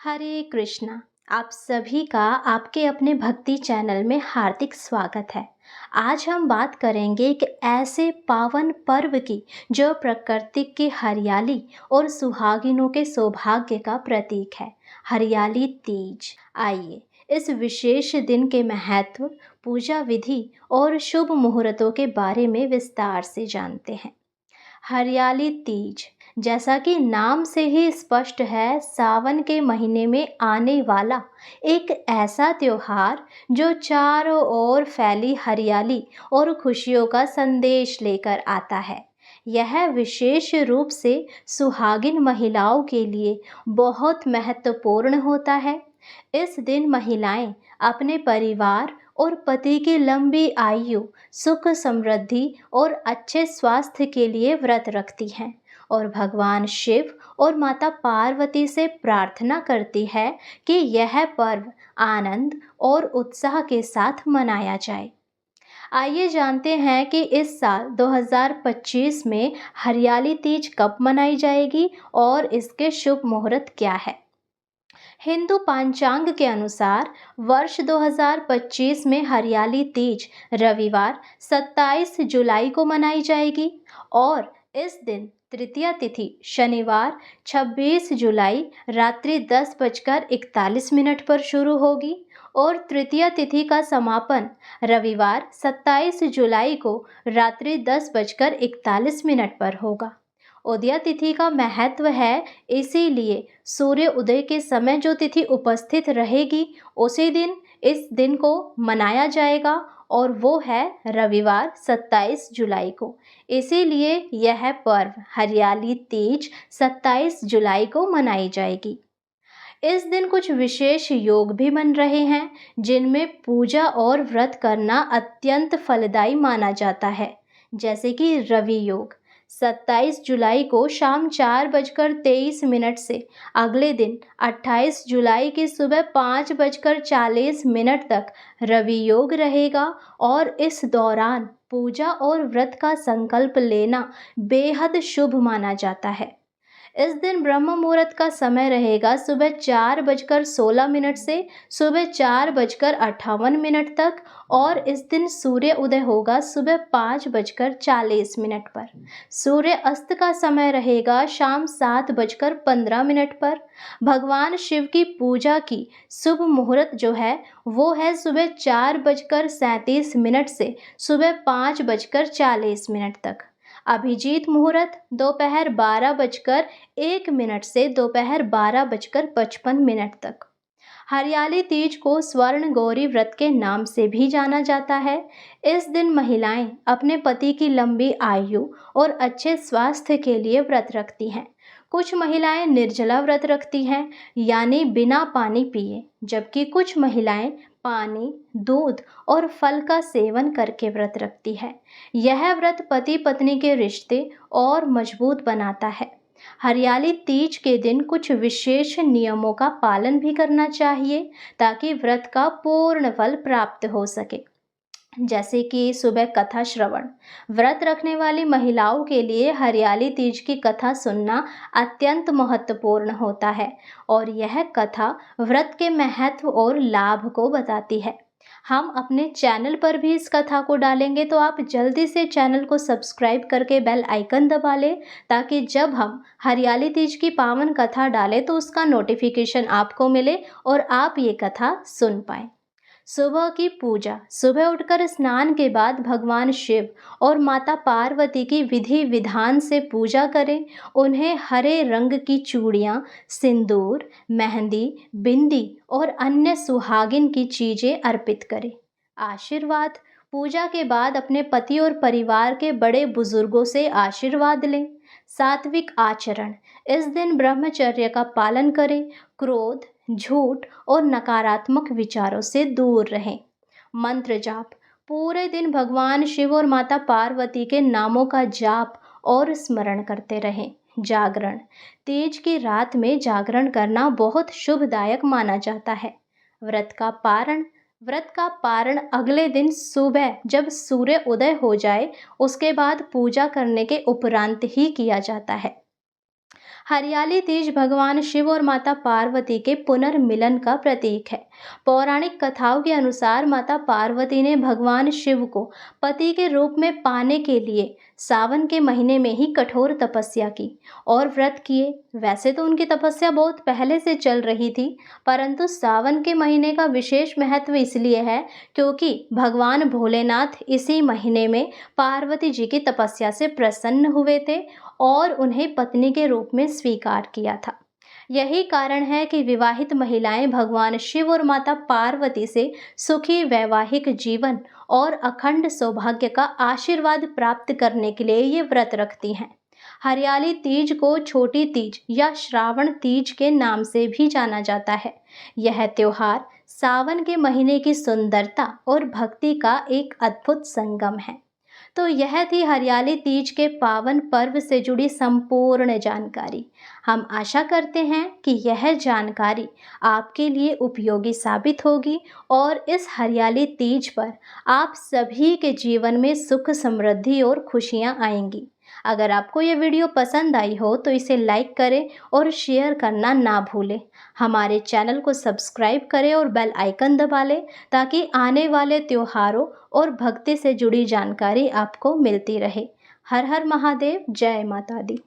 हरे कृष्णा। आप सभी का आपके अपने भक्ति चैनल में हार्दिक स्वागत है। आज हम बात करेंगे एक ऐसे पावन पर्व की जो प्रकृति की हरियाली और सुहागिनों के सौभाग्य का प्रतीक है, हरियाली तीज। आइए इस विशेष दिन के महत्व, पूजा विधि और शुभ मुहूर्तों के बारे में विस्तार से जानते हैं। हरियाली तीज, जैसा कि नाम से ही स्पष्ट है, सावन के महीने में आने वाला एक ऐसा त्योहार जो चारों ओर फैली हरियाली और खुशियों का संदेश लेकर आता है। यह विशेष रूप से सुहागिन महिलाओं के लिए बहुत महत्वपूर्ण होता है। इस दिन महिलाएं अपने परिवार और पति की लंबी आयु, सुख समृद्धि और अच्छे स्वास्थ्य के लिए व्रत रखती हैं और भगवान शिव और माता पार्वती से प्रार्थना करती है कि यह पर्व आनंद और उत्साह के साथ मनाया जाए। आइए जानते हैं कि इस साल 2025 में हरियाली तीज कब मनाई जाएगी और इसके शुभ मुहूर्त क्या है। हिंदू पंचांग के अनुसार वर्ष 2025 में हरियाली तीज रविवार 27 जुलाई को मनाई जाएगी और इस दिन तृतीया तिथि शनिवार 26 जुलाई रात्रि 10:41 पर शुरू होगी और तृतीया तिथि का समापन रविवार 27 जुलाई को रात्रि 10:41 पर होगा। उदया तिथि का महत्व है, इसीलिए सूर्य उदय के समय जो तिथि उपस्थित रहेगी उसी दिन इस दिन को मनाया जाएगा और वो है रविवार 27 जुलाई को। इसीलिए यह पर्व हरियाली तीज 27 जुलाई को मनाई जाएगी। इस दिन कुछ विशेष योग भी बन रहे हैं जिनमें पूजा और व्रत करना अत्यंत फलदायी माना जाता है, जैसे कि रवि योग। 27 जुलाई को शाम 4:23 से अगले दिन 28 जुलाई की सुबह 5:40 तक रवि योग रहेगा और इस दौरान पूजा और व्रत का संकल्प लेना बेहद शुभ माना जाता है। इस दिन ब्रह्म मुहूर्त का समय रहेगा सुबह 4:16 से सुबह 4:58 तक और इस दिन सूर्य उदय होगा सुबह 5:40 पर। सूर्य अस्त का समय रहेगा शाम 7:15 पर। भगवान शिव की पूजा की शुभ मुहूर्त जो है वो है सुबह 4:37 से सुबह 5:40 तक। अभिजीत मुहूर्त दोपहर 12:01 से दोपहर 12:55 तक। हरियाली तीज को स्वर्ण गौरी व्रत के नाम से भी जाना जाता है। इस दिन महिलाएं अपने पति की लंबी आयु और अच्छे स्वास्थ्य के लिए व्रत रखती हैं। कुछ महिलाएं निर्जला व्रत रखती हैं, यानी बिना पानी पिए, जबकि कुछ महिलाएं पानी, दूध और फल का सेवन करके व्रत रखती है। यह व्रत पति पत्नी के रिश्ते और मजबूत बनाता है। हरियाली तीज के दिन कुछ विशेष नियमों का पालन भी करना चाहिए ताकि व्रत का पूर्ण फल प्राप्त हो सके, जैसे कि सुबह कथा श्रवण। व्रत रखने वाली महिलाओं के लिए हरियाली तीज की कथा सुनना अत्यंत महत्वपूर्ण होता है और यह कथा व्रत के महत्व और लाभ को बताती है। हम अपने चैनल पर भी इस कथा को डालेंगे, तो आप जल्दी से चैनल को सब्सक्राइब करके बेल आइकन दबा लें ताकि जब हम हरियाली तीज की पावन कथा डालें तो उसका नोटिफिकेशन आपको मिले और आप ये कथा सुन पाएं। सुबह की पूजा। सुबह उठकर स्नान के बाद भगवान शिव और माता पार्वती की विधि विधान से पूजा करें। उन्हें हरे रंग की चूड़ियाँ, सिंदूर, मेहंदी, बिंदी और अन्य सुहागिन की चीज़ें अर्पित करें। आशीर्वाद। पूजा के बाद अपने पति और परिवार के बड़े बुजुर्गों से आशीर्वाद लें। सात्विक आचरण। इस दिन ब्रह्मचर्य का पालन करें। क्रोध, झूठ और नकारात्मक विचारों से दूर रहें। मंत्र जाप। पूरे दिन भगवान शिव और माता पार्वती के नामों का जाप और स्मरण करते रहें। जागरण। तीज की रात में जागरण करना बहुत शुभदायक माना जाता है। व्रत का पारण। व्रत का पारण अगले दिन सुबह जब सूर्य उदय हो जाए उसके बाद पूजा करने के उपरांत ही किया जाता है। हरियाली तीज भगवान शिव और माता पार्वती के पुनर्मिलन का प्रतीक है। पौराणिक कथाओं के अनुसार माता पार्वती ने भगवान शिव को पति के रूप में पाने के लिए सावन के महीने में ही कठोर तपस्या की और व्रत किए। वैसे तो उनकी तपस्या बहुत पहले से चल रही थी, परंतु सावन के महीने का विशेष महत्व इसलिए है क्योंकि भगवान भोलेनाथ इसी महीने में पार्वती जी की तपस्या से प्रसन्न हुए थे और उन्हें पत्नी के रूप में स्वीकार किया था। यही कारण है कि विवाहित महिलाएं भगवान शिव और माता पार्वती से सुखी वैवाहिक जीवन और अखंड सौभाग्य का आशीर्वाद प्राप्त करने के लिए ये व्रत रखती हैं। हरियाली तीज को छोटी तीज या श्रावण तीज के नाम से भी जाना जाता है। यह त्योहार सावन के महीने की सुंदरता और भक्ति का एक अद्भुत संगम है। तो यह थी हरियाली तीज के पावन पर्व से जुड़ी संपूर्ण जानकारी। हम आशा करते हैं कि यह जानकारी आपके लिए उपयोगी साबित होगी और इस हरियाली तीज पर आप सभी के जीवन में सुख, समृद्धि और खुशियां आएंगी। अगर आपको ये वीडियो पसंद आई हो तो इसे लाइक करें और शेयर करना ना भूलें। हमारे चैनल को सब्सक्राइब करें और बेल आइकन दबा लें ताकि आने वाले त्योहारों और भक्ति से जुड़ी जानकारी आपको मिलती रहे। हर हर महादेव, जय माता दी।